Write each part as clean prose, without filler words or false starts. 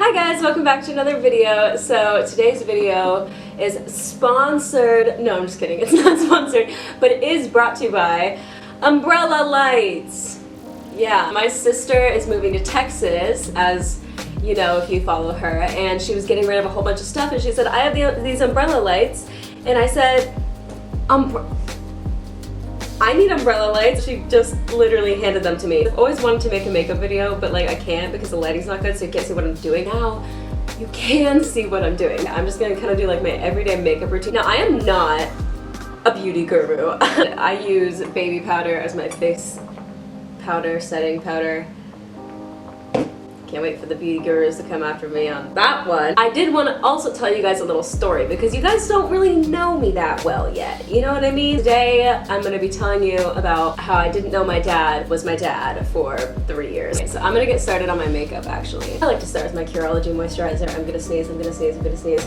Hi guys, welcome back to another video. So today's video is sponsored, no I'm just kidding, it's not sponsored, but it is brought to you by Umbrella Lights. Yeah, my sister is moving to Texas, as you know if you follow her, and she was getting rid of a whole bunch of stuff and she said, I have these umbrella lights, and I said, I need umbrella lights. She just literally handed them to me. I've always wanted to make a makeup video, but like I can't because the lighting's not good, so you can't see what I'm doing. Now you can see what I'm doing. I'm just gonna kind of do like my everyday makeup routine. Now I am not a beauty guru. I use baby powder as my face powder, setting powder. Can't wait for the beauty gurus to come after me on that one. I did want to also tell you guys a little story because you guys don't really know me that well yet. You know what I mean? Today I'm going to be telling you about how I didn't know my dad was my dad for 3 years. Okay, so I'm going to get started on my makeup actually. I like to start with my Curology moisturizer. I'm going to sneeze, I'm going to sneeze, I'm going to sneeze.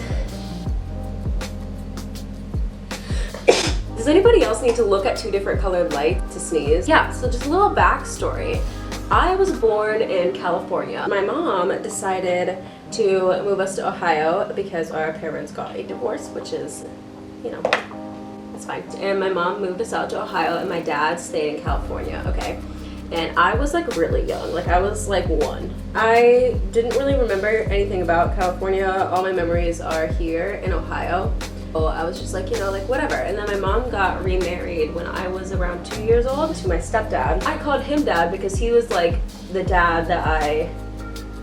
Does anybody else need to look at 2 different colored lights to sneeze? Yeah, so just a little backstory. I was born in California. My mom decided to move us to Ohio because our parents got a divorce, which is, you know, it's fine. And my mom moved us out to Ohio and my dad stayed in California, okay? And I was like really young, like I was like 1. I didn't really remember anything about California. All my memories are here in Ohio. I was just like, you know, like whatever. And then my mom got remarried when I was around 2 years old to my stepdad. I called him dad because he was like the dad that I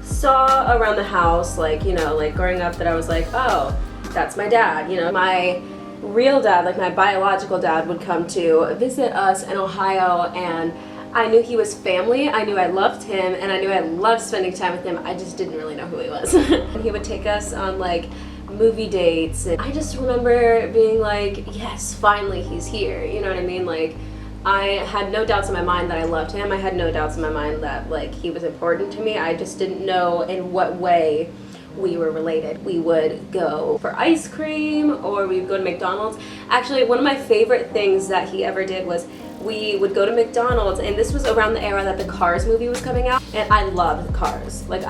saw around the house, like, you know, like growing up, that I was like, oh, that's my dad. You know, my real dad, like my biological dad, would come to visit us in Ohio, and I knew he was family. I knew I loved him, and I knew I loved spending time with him. I just didn't really know who he was. And he would take us on like movie dates, and I just remember being like, yes, finally he's here, you know what I mean? Like, I had no doubts in my mind that I loved him. I had no doubts in my mind that like he was important to me. I just didn't know in what way we were related. We would go for ice cream or we would go to McDonald's. Actually, one of my favorite things that he ever did was we would go to McDonald's, and this was around the era that the Cars movie was coming out, and I loved Cars. Like,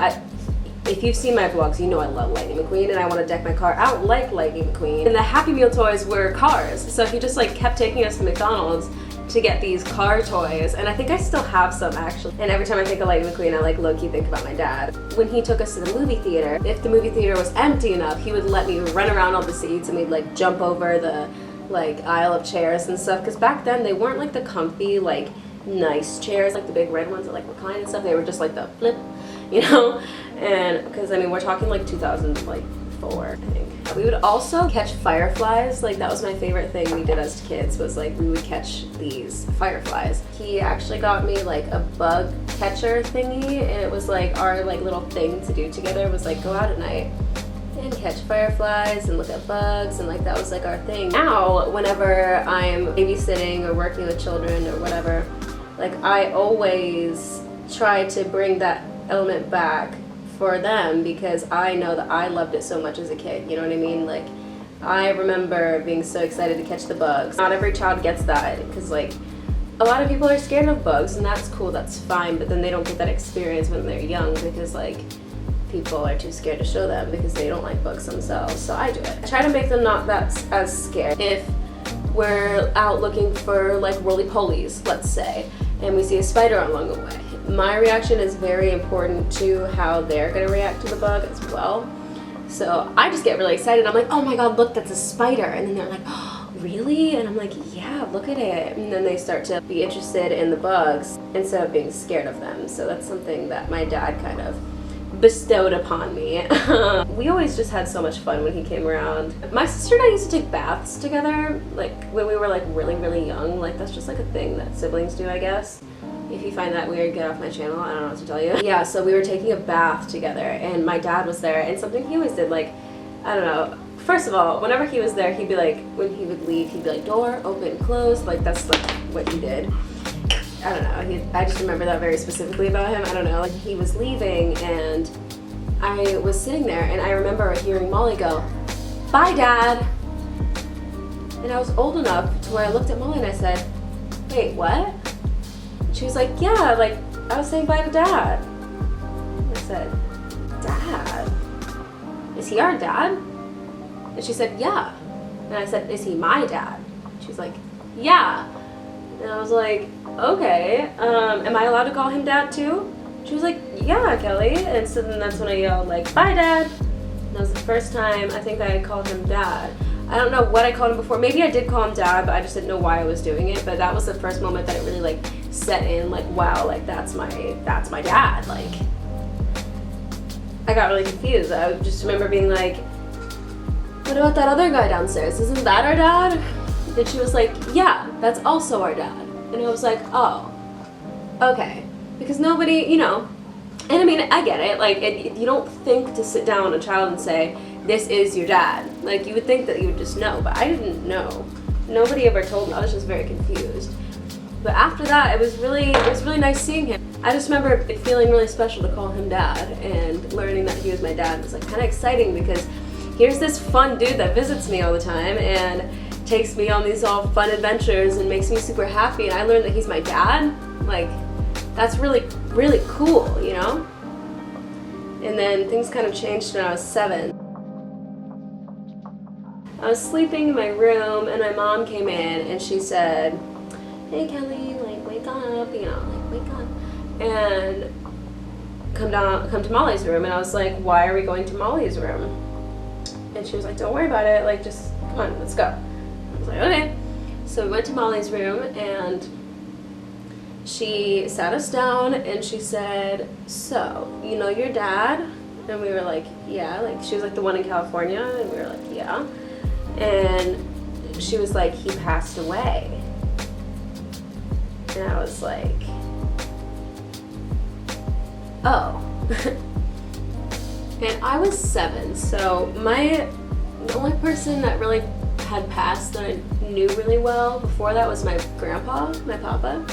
if you've seen my vlogs, you know I love Lightning McQueen and I want to deck my car out like Lightning McQueen. And the Happy Meal toys were cars. So he just like kept taking us to McDonald's to get these car toys. And I think I still have some actually. And every time I think of Lightning McQueen, I like low-key think about my dad. When he took us to the movie theater, if the movie theater was empty enough, he would let me run around all the seats and we'd like jump over the like aisle of chairs and stuff. Cause back then they weren't like the comfy, like nice chairs, like the big red ones that like recline and stuff. They were just like the flip, you know? And because I mean we're talking like 2004, I think. We would also catch fireflies. Like that was my favorite thing we did as kids, was like we would catch these fireflies. He actually got me like a bug catcher thingy, and it was like our like little thing to do together was like go out at night and catch fireflies and look at bugs, and like that was like our thing. Now whenever I'm babysitting or working with children or whatever, like I always try to bring that element back for them because I know that I loved it so much as a kid, you know what I mean? Like, I remember being so excited to catch the bugs. Not every child gets that because like a lot of people are scared of bugs, and that's cool, that's fine, but then they don't get that experience when they're young because like people are too scared to show them because they don't like bugs themselves. So I do it. I try to make them not that as scared. If we're out looking for like roly-polies, let's say, and we see a spider along the way, my reaction is very important to how they're gonna react to the bug as well. So I just get really excited. I'm like, oh my god, look, that's a spider. And then they're like, oh, really? And I'm like, yeah, look at it. And then they start to be interested in the bugs instead of being scared of them. So that's something that my dad kind of bestowed upon me. We always just had so much fun when he came around. My sister and I used to take baths together, like when we were like really, really young. Like that's just like a thing that siblings do, I guess. If you find that weird, get off my channel. I don't know what to tell you. Yeah, so we were taking a bath together and my dad was there, and something he always did, like, I don't know. First of all, whenever he was there, he'd be like, when he would leave, he'd be like, door, open, close. Like, that's like what he did. I don't know. I just remember that very specifically about him. I don't know. Like, he was leaving and I was sitting there and I remember hearing Molly go, bye, Dad. And I was old enough to where I looked at Molly and I said, wait, what? She was like, yeah, like, I was saying bye to Dad. I said, Dad? is he our dad? And she said, yeah. And I said, is he my dad? She's like, yeah. And I was like, okay, am I allowed to call him dad too? She was like, yeah, Kelly. And so then that's when I yelled like, bye dad. And that was the first time I think I called him dad. I don't know what I called him before. Maybe I did call him dad, but I just didn't know why I was doing it. But that was the first moment that it really like set in, like, wow, like that's my dad. Like, I got really confused. I just remember being like, what about that other guy downstairs? Isn't that our dad? And she was like, yeah, that's also our dad. And I was like, oh, okay. Because nobody, you know, and I mean, I get it. Like, you don't think to sit down with a child and say, this is your dad. Like, you would think that you would just know, but I didn't know. Nobody ever told me. I was just very confused. But after that, it was really nice seeing him. I just remember it feeling really special to call him dad, and learning that he was my dad was like kind of exciting, because here's this fun dude that visits me all the time and takes me on these all fun adventures and makes me super happy, and I learned that he's my dad. Like, that's really, really cool, you know? And then things kind of changed when I was 7. I was sleeping in my room and my mom came in and she said, hey Kelly, like, wake up, you know, like, wake up. And come to Molly's room. And I was like, why are we going to Molly's room? And she was like, don't worry about it, like, just come on, let's go. I was like, okay. So we went to Molly's room and she sat us down and she said, so, you know your dad? And we were like, yeah. Like, she was like, the one in California? And we were like, yeah. And she was like, he passed away. And I was like, oh. And I was 7, so the only person that really had passed that I knew really well before that was my grandpa, my papa.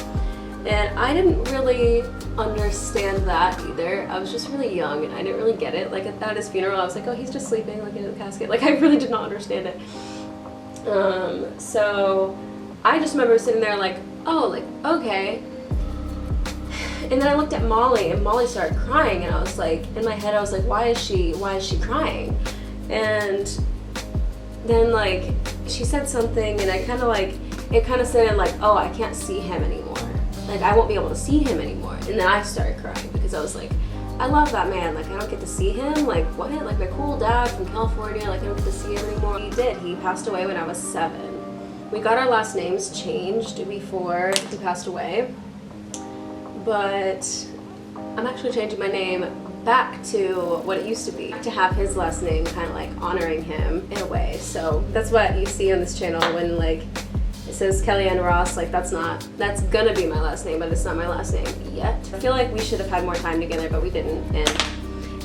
And I didn't really understand that either. I was just really young and I didn't really get it. Like, at his funeral, I was like, oh, he's just sleeping, like, in the casket. Like, I really did not understand it. So I just remember sitting there like, oh, like, okay. And then I looked at Molly and Molly started crying, and I was like, in my head I was like, why is she crying? And then, like, she said something and I kind of like, it kind of sounded like, oh, I can't see him anymore. Like, I won't be able to see him anymore. And then I started crying because I was like, I love that man. Like, I don't get to see him. Like, what? Like, my cool dad from California. Like, I don't get to see him anymore. He did. He passed away when I was 7. We got our last names changed before he passed away. But I'm actually changing my name back to what it used to be, to have his last name, kind of like honoring him in a way. So that's what you see on this channel when, like, it says Kellyanne Ross. Like, that's gonna be my last name, but it's not my last name yet. I feel like we should have had more time together, but we didn't, and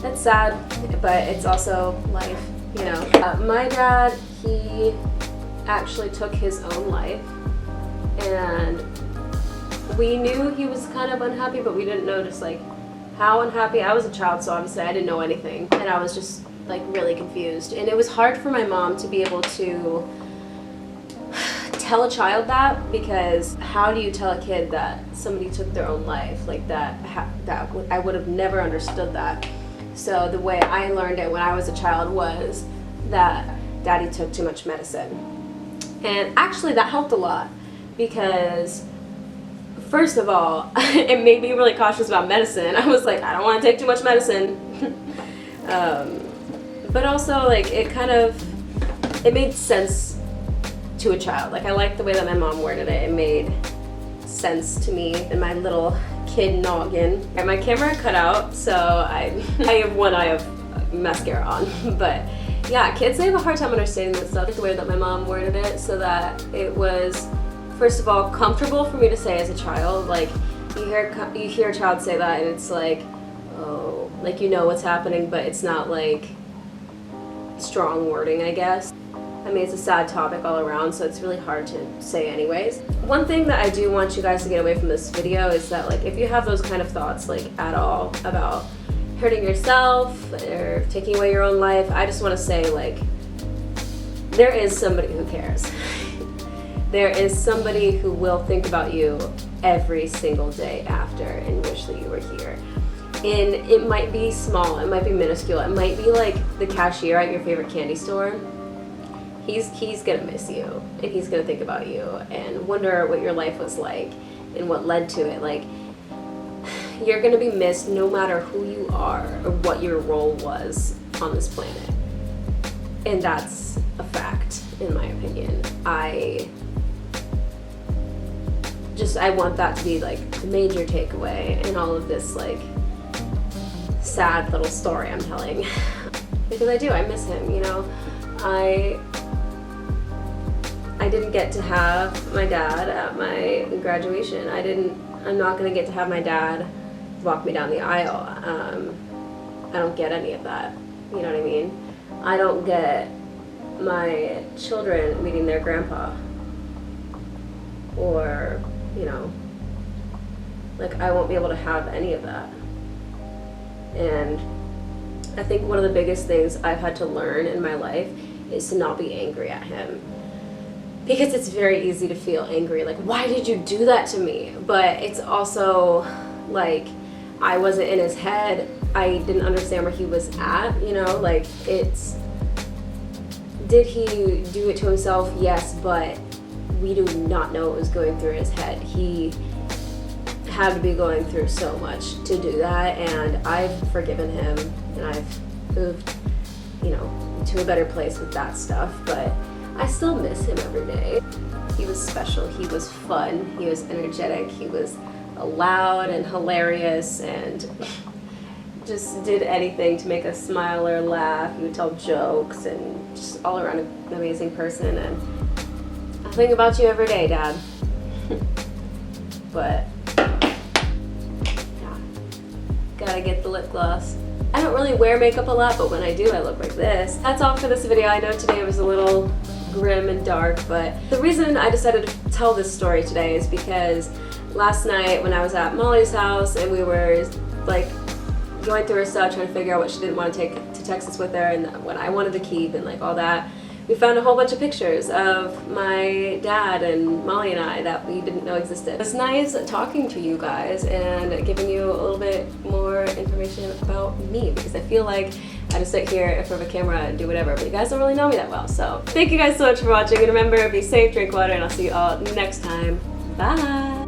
that's sad, but it's also life, you know. My dad, he actually took his own life, and we knew he was kind of unhappy, but we didn't know just like how unhappy. I was a child, so obviously I didn't know anything, and I was just like really confused. And it was hard for my mom to be able to tell a child that, because how do you tell a kid that somebody took their own life? Like, I would have never understood that. So the way I learned it when I was a child was that Daddy took too much medicine. And actually that helped a lot, because first of all, it made me really cautious about medicine. I was like, I don't want to take too much medicine. But also, like, it made sense to a child. Like, I liked the way that my mom worded it. It made sense to me in my little kid noggin. And my camera cut out, so I have one eye of mascara on. But yeah, kids, they have a hard time understanding this stuff. The way that my mom worded it, so that it was, first of all, comfortable for me to say as a child. Like, you hear a child say that and it's like, oh, like, you know what's happening, but it's not like strong wording, I guess. I mean, it's a sad topic all around, so it's really hard to say anyways. One thing that I do want you guys to get away from this video is that, like, if you have those kind of thoughts, like, at all about hurting yourself or taking away your own life, I just want to say, like, there is somebody who cares. There is somebody who will think about you every single day after and wish that you were here. And it might be small, it might be minuscule, it might be like the cashier at your favorite candy store. He's gonna miss you, and he's gonna think about you and wonder what your life was like and what led to it. Like, you're gonna be missed no matter who you are or what your role was on this planet. And that's a fact, in my opinion. I want that to be like the major takeaway in all of this like sad little story I'm telling. Because I miss him, you know. I didn't get to have my dad at my graduation. I'm not gonna get to have my dad walk me down the aisle. I don't get any of that, you know what I mean? I don't get my children meeting their grandpa, or, you know, like, I won't be able to have any of that. And I think one of the biggest things I've had to learn in my life is to not be angry at him. Because it's very easy to feel angry, like, why did you do that to me? But it's also like, I wasn't in his head. I didn't understand where he was at, you know, like, did he do it to himself? Yes, but we do not know what was going through his head. He had to be going through so much to do that, and I've forgiven him, and I've moved, you know, to a better place with that stuff, but I still miss him every day. He was special, he was fun, he was energetic, he was loud and hilarious, and just did anything to make us smile or laugh. He would tell jokes, and just all around an amazing person, and I think about you every day, Dad. But yeah, gotta get the lip gloss. I don't really wear makeup a lot, but when I do, I look like this. That's all for this video. I know today was a little grim and dark, but the reason I decided to tell this story today is because last night when I was at Molly's house and we were like going through her stuff, trying to figure out what she didn't want to take to Texas with her and what I wanted to keep and like all that, we found a whole bunch of pictures of my dad and Molly and I that we didn't know existed. It's nice talking to you guys and giving you a little bit more information about me, because I feel like I just sit here in front of a camera and do whatever, but you guys don't really know me that well. So thank you guys so much for watching, and remember, be safe, drink water, and I'll see you all next time. Bye!